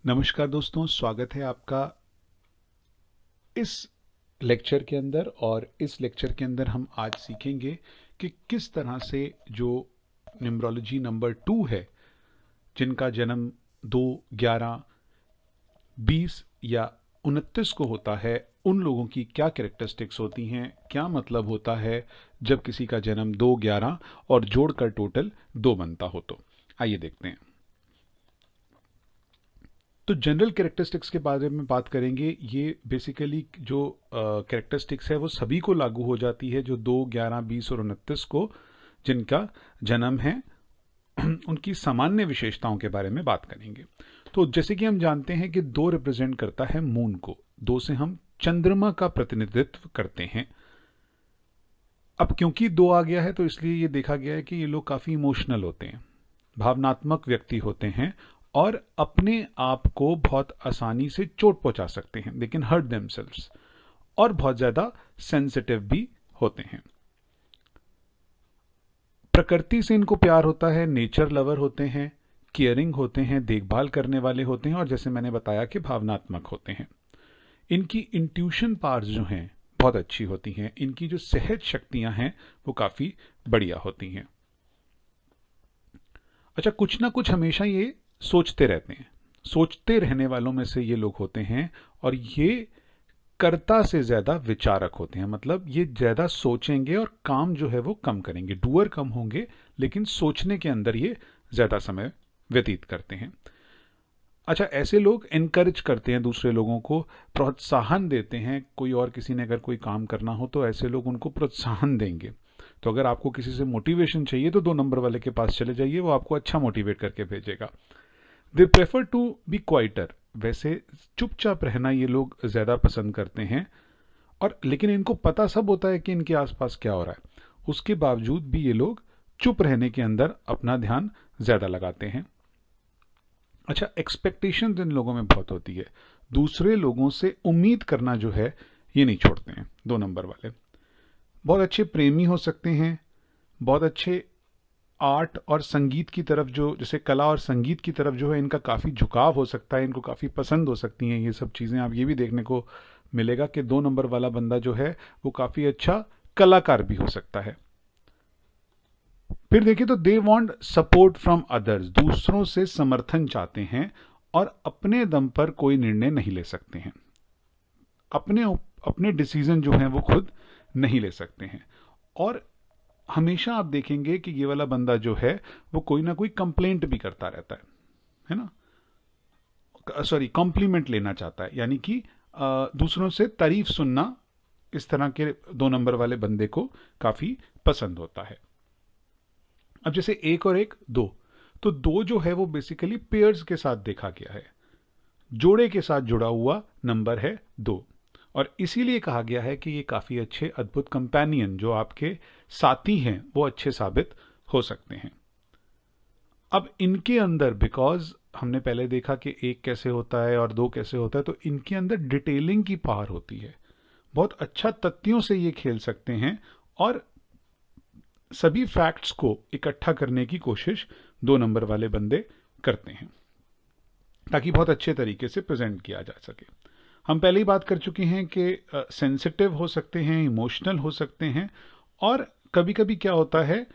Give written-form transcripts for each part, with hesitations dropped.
नमस्कार दोस्तों, स्वागत है आपका इस लेक्चर के अंदर। और इस लेक्चर के अंदर हम आज सीखेंगे कि किस तरह से जो न्यूमरोलॉजी नंबर 2 है, जिनका जन्म 2, 11, 20 या 29 को होता है, उन लोगों की क्या कैरेक्टरिस्टिक्स होती हैं, क्या मतलब होता है जब किसी का जन्म 2, 11 और जोड़कर टोटल 2 बनता हो। तो आइए देखते हैं। तो जनरल कैरेक्टरिस्टिक्स के बारे में बात करेंगे। ये बेसिकली जो कैरेक्टरिस्टिक्स है वो सभी को लागू हो जाती है जो 2, 11, 20 और 29 को जिनका जन्म है, उनकी सामान्य विशेषताओं के बारे में बात करेंगे। तो जैसे कि हम जानते हैं कि 2 रिप्रेजेंट करता है मून को, 2 से हम चंद्रमा का प्रतिनिधित्व करते हैं। अब क्योंकि 2 आ गया है तो इसलिए ये देखा गया है कि ये लोग काफी इमोशनल होते हैं, भावनात्मक व्यक्ति होते हैं और अपने आप को बहुत आसानी से चोट पहुंचा सकते हैं, लेकिन हर्ट देमसेल्व्स, और बहुत ज्यादा सेंसिटिव भी होते हैं। प्रकृति से इनको प्यार होता है, नेचर लवर होते हैं, केयरिंग होते हैं, देखभाल करने वाले होते हैं, और जैसे मैंने बताया कि भावनात्मक होते हैं। इनकी इंट्यूशन पावर्स जो हैं बहुत अच्छी होती हैं। इनकी जो सहज शक्तियां हैं वो काफी बढ़िया होती हैं। अच्छा, कुछ ना कुछ हमेशा ये सोचते रहते हैं, सोचते रहने वालों में से ये लोग होते हैं, और ये कर्ता से ज्यादा विचारक होते हैं। मतलब ये ज्यादा सोचेंगे और काम जो है वो कम करेंगे, डूअर कम होंगे, लेकिन सोचने के अंदर ये ज्यादा समय व्यतीत करते हैं। अच्छा, ऐसे लोग एनकरेज करते हैं दूसरे लोगों को, प्रोत्साहन देते हैं। कोई और किसी ने अगर कोई काम करना हो तो ऐसे लोग उनको प्रोत्साहन देंगे। तो अगर आपको किसी से मोटिवेशन चाहिए तो 2 नंबर वाले के पास चले जाइए, वो आपको अच्छा मोटिवेट करके भेजेगा। They prefer to be quieter, वैसे चुपचाप रहना ये लोग ज्यादा पसंद करते हैं। और लेकिन इनको पता सब होता है कि इनके आसपास क्या हो रहा है, उसके बावजूद भी ये लोग चुप रहने के अंदर अपना ध्यान ज्यादा लगाते हैं। अच्छा, एक्सपेक्टेशन इन लोगों में बहुत होती है, दूसरे लोगों से उम्मीद करना जो है ये नहीं छोड़ते हैं 2 नंबर वाले। बहुत अच्छे प्रेमी हो सकते हैं, बहुत अच्छे आर्ट और संगीत की तरफ, जो जैसे कला और संगीत की तरफ जो है इनका काफ़ी झुकाव हो सकता है, इनको काफ़ी पसंद हो सकती हैं ये सब चीज़ें। आप ये भी देखने को मिलेगा कि 2 नंबर वाला बंदा जो है वो काफ़ी अच्छा कलाकार भी हो सकता है। फिर देखिए तो they want support from others, दूसरों से समर्थन चाहते हैं और अपने दम पर कोई निर्णय नहीं ले सकते हैं। अपने अपने डिसीजन जो हैं वो खुद नहीं ले सकते हैं। और हमेशा आप देखेंगे कि ये वाला बंदा जो है वो कोई ना कोई कंप्लेंट भी करता रहता है ना, सॉरी, कॉम्प्लीमेंट लेना चाहता है, यानी कि दूसरों से तारीफ सुनना इस तरह के 2 नंबर वाले बंदे को काफी पसंद होता है। अब जैसे 1 और 1, 2, तो 2 जो है वो बेसिकली पेयर्स के साथ देखा गया है, जोड़े के साथ जुड़ा हुआ नंबर है 2, और इसीलिए कहा गया है कि ये काफी अच्छे अद्भुत कंपेनियन, जो आपके साथी हैं, वो अच्छे साबित हो सकते हैं। अब इनके अंदर, बिकॉज हमने पहले देखा कि 1 कैसे होता है और 2 कैसे होता है, तो इनके अंदर डिटेलिंग की पावर होती है, बहुत अच्छा तथ्यों से ये खेल सकते हैं और सभी फैक्ट्स को इकट्ठा करने की कोशिश 2 नंबर वाले बंदे करते हैं, ताकि बहुत अच्छे तरीके से प्रेजेंट किया जा सके। हम पहले ही बात कर चुके हैं कि सेंसिटिव हो सकते हैं, इमोशनल हो सकते हैं, और कभी कभी क्या होता है,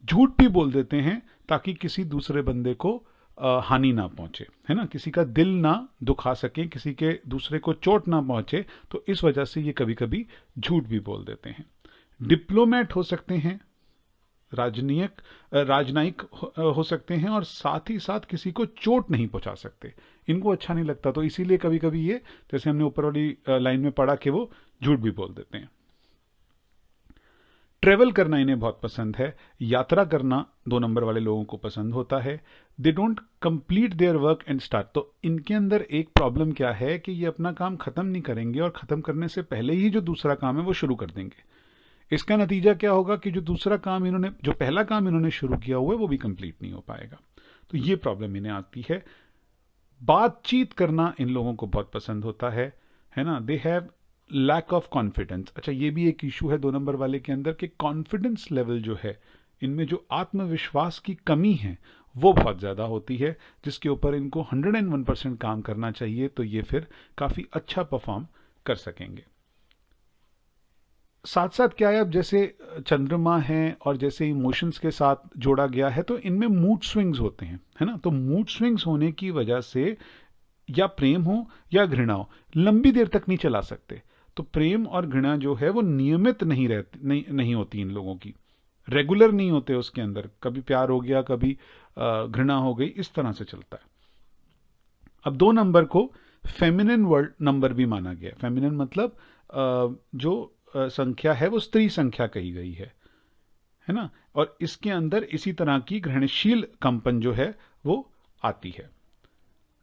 झूठ भी बोल देते हैं ताकि किसी दूसरे बंदे को हानि ना पहुंचे, है ना, किसी का दिल ना दुखा सके, किसी के दूसरे को चोट ना पहुंचे, तो इस वजह से ये कभी कभी झूठ भी बोल देते हैं। डिप्लोमेट हो सकते हैं, राजनयिक हो सकते हैं, और साथ ही साथ किसी को चोट नहीं पहुंचा सकते, इनको अच्छा नहीं लगता, तो इसीलिए कभी कभी ये, जैसे हमने ऊपर वाली लाइन में पढ़ा, कि वो झूठ भी बोल देते हैं। ट्रेवल करना इन्हें बहुत पसंद है, यात्रा करना 2 नंबर वाले लोगों को पसंद होता है। They don't complete their work and start, तो इनके अंदर एक प्रॉब्लम क्या है कि ये अपना काम खत्म नहीं करेंगे, और खत्म करने से पहले ही जो दूसरा काम है वो शुरू कर देंगे। इसका नतीजा क्या होगा कि जो दूसरा काम इन्होंने, जो पहला काम इन्होंने शुरू किया हुआ है, वो भी कंप्लीट नहीं हो पाएगा। तो ये प्रॉब्लम इन्हें आती है। बातचीत करना इन लोगों को बहुत पसंद होता है ना। They have lack of confidence. अच्छा, ये भी एक इशू है 2 नंबर वाले के अंदर, कि कॉन्फिडेंस लेवल जो है इनमें, जो आत्मविश्वास की कमी है, वो बहुत ज़्यादा होती है, जिसके ऊपर इनको 101% काम करना चाहिए, तो ये फिर काफ़ी अच्छा परफॉर्म कर सकेंगे। साथ साथ क्या है, अब जैसे चंद्रमा है और जैसे इमोशंस के साथ जोड़ा गया है, तो इनमें मूड स्विंग्स होते हैं, है ना। तो मूड स्विंग्स होने की वजह से या प्रेम हो या घृणा हो, लंबी देर तक नहीं चला सकते। तो प्रेम और घृणा जो है वो नियमित नहीं होती इन लोगों की, रेगुलर नहीं होते उसके अंदर, कभी प्यार हो गया, कभी घृणा हो गई, इस तरह से चलता है। अब 2 नंबर को फेमिनिन वर्ड नंबर भी माना गया। फेमिनिन मतलब जो संख्या है वो स्त्री संख्या कही गई है ना। और इसके अंदर इसी तरह की घृणशील कंपन जो है वो आती है।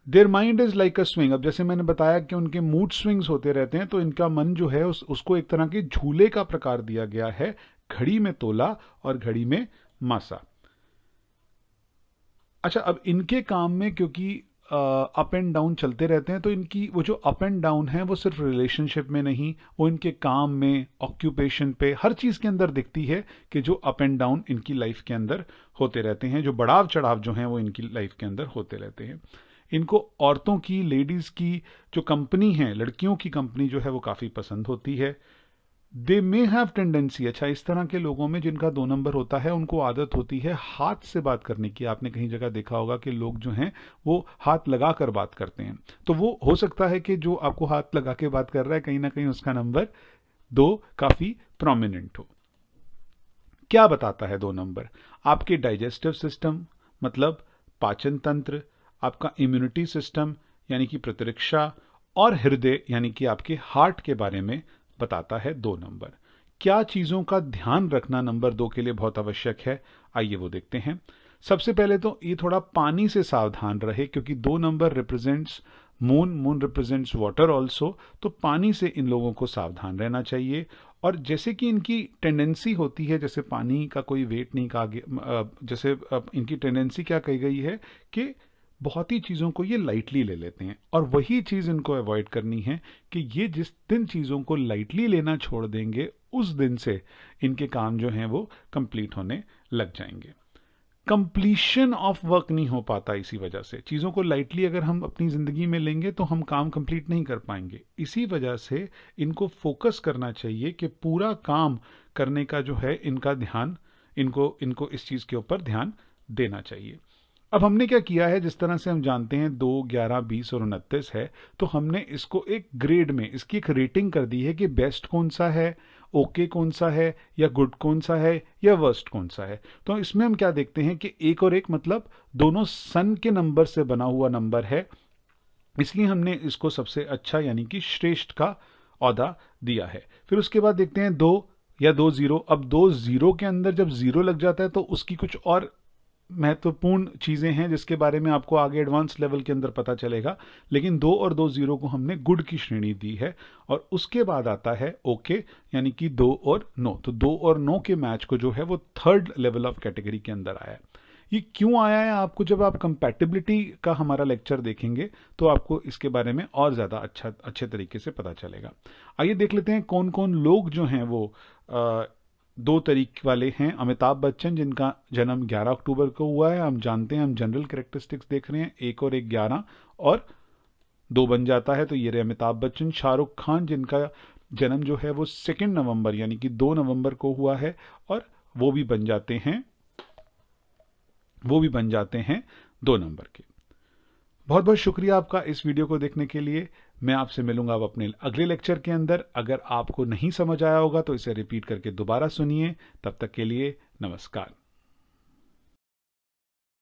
Their mind is like a swing. अब जैसे मैंने बताया कि उनके मूड स्विंग्स होते रहते हैं, तो इनका मन जो है उसको एक तरह के झूले का प्रकार दिया गया है, घड़ी में तोला और घड़ी में मासा। अच्छा, अब इनके काम में क्योंकि अप एंड डाउन चलते रहते हैं, तो इनकी वो जो अप एंड डाउन है वो सिर्फ रिलेशनशिप में नहीं, वो इनके काम में, ऑक्यूपेशन पे, हर चीज़ के अंदर दिखती है कि जो अप एंड डाउन इनकी लाइफ के अंदर होते रहते हैं, जो बढ़ाव चढ़ाव जो हैं वो इनकी लाइफ के अंदर होते रहते हैं। इनको औरतों की, लेडीज़ की जो कंपनी है, लड़कियों की कंपनी जो है वो काफ़ी पसंद होती है। दे मे हैव टेंडेंसी, अच्छा इस तरह के लोगों में जिनका 2 नंबर होता है, उनको आदत होती है हाथ से बात करने की। आपने कहीं जगह देखा होगा कि लोग जो हैं वो हाथ लगा कर बात करते हैं। तो वो हो सकता है कि जो आपको हाथ लगा के बात कर रहा है, कहीं ना कहीं उसका नंबर 2 काफ़ी प्रोमिनेंट हो। क्या बताता है 2 नंबर? आपके डाइजेस्टिव सिस्टम मतलब पाचन तंत्र, आपका इम्यूनिटी सिस्टम यानी कि प्रतिरक्षा, और हृदय यानी कि आपके हार्ट के बारे में बताता है 2 नंबर। क्या चीज़ों का ध्यान रखना नंबर 2 के लिए बहुत आवश्यक है, आइए वो देखते हैं। सबसे पहले तो ये थोड़ा पानी से सावधान रहे, क्योंकि 2 number represents moon represents water also, तो पानी से इन लोगों को सावधान रहना चाहिए। और जैसे कि इनकी टेंडेंसी होती है, जैसे पानी का कोई वेट नहीं कहा गया, जैसे इनकी टेंडेंसी क्या कही गई है कि बहुत ही चीज़ों को ये लाइटली ले लेते हैं, और वही चीज़ इनको अवॉइड करनी है कि ये जिस दिन चीज़ों को लाइटली लेना छोड़ देंगे, उस दिन से इनके काम जो हैं वो कंप्लीट होने लग जाएंगे। कंप्लीशन ऑफ वर्क नहीं हो पाता, इसी वजह से चीज़ों को लाइटली अगर हम अपनी ज़िंदगी में लेंगे तो हम काम कंप्लीट नहीं कर पाएंगे। इसी वजह से इनको फोकस करना चाहिए कि पूरा काम करने का जो है इनका ध्यान, इनको इस चीज़ के ऊपर ध्यान देना चाहिए। अब हमने क्या किया है, जिस तरह से हम जानते हैं 2, 11, 20 और 29 है, तो हमने इसको एक ग्रेड में, इसकी एक रेटिंग कर दी है कि बेस्ट कौन सा है, ओके कौन सा है, या गुड कौन सा है, या वर्स्ट कौन सा है। तो इसमें हम क्या देखते हैं कि 1 और 1 मतलब दोनों सन के नंबर से बना हुआ नंबर है, इसलिए हमने इसको सबसे अच्छा यानी कि श्रेष्ठ का औहदा दिया है। फिर उसके बाद देखते हैं 2 या 2 0। अब 2 0 के अंदर जब 0 लग जाता है तो उसकी कुछ और महत्वपूर्ण चीज़ें हैं जिसके बारे में आपको आगे एडवांस लेवल के अंदर पता चलेगा, लेकिन 2 और 2 0 को हमने गुड की श्रेणी दी है। और उसके बाद आता है ओके यानी कि 2 और 9। तो 2 और 9 के मैच को जो है वो 3rd लेवल ऑफ कैटेगरी के अंदर आया है। ये क्यों आया है, आपको जब आप कंपैटिबिलिटी का हमारा लेक्चर देखेंगे तो आपको इसके बारे में और ज़्यादा अच्छे तरीके से पता चलेगा। आइए देख लेते हैं कौन कौन लोग जो हैं वो 2 तरीके वाले हैं। अमिताभ बच्चन, जिनका जन्म 11 अक्टूबर को हुआ है, हम जानते हैं, हम जनरल कैरेक्टरिस्टिक्स देख रहे हैं, 1 और 1 11 और 2 बन जाता है, तो ये रहे अमिताभ बच्चन। शाहरुख खान, जिनका जन्म जो है वो 2 नवंबर यानी कि 2 नवंबर को हुआ है, और वो भी बन जाते हैं 2 नंबर के। बहुत बहुत शुक्रिया आपका इस वीडियो को देखने के लिए। मैं आपसे मिलूंगा अब अपने अगले लेक्चर के अंदर। अगर आपको नहीं समझ आया होगा तो इसे रिपीट करके दोबारा सुनिए। तब तक के लिए नमस्कार।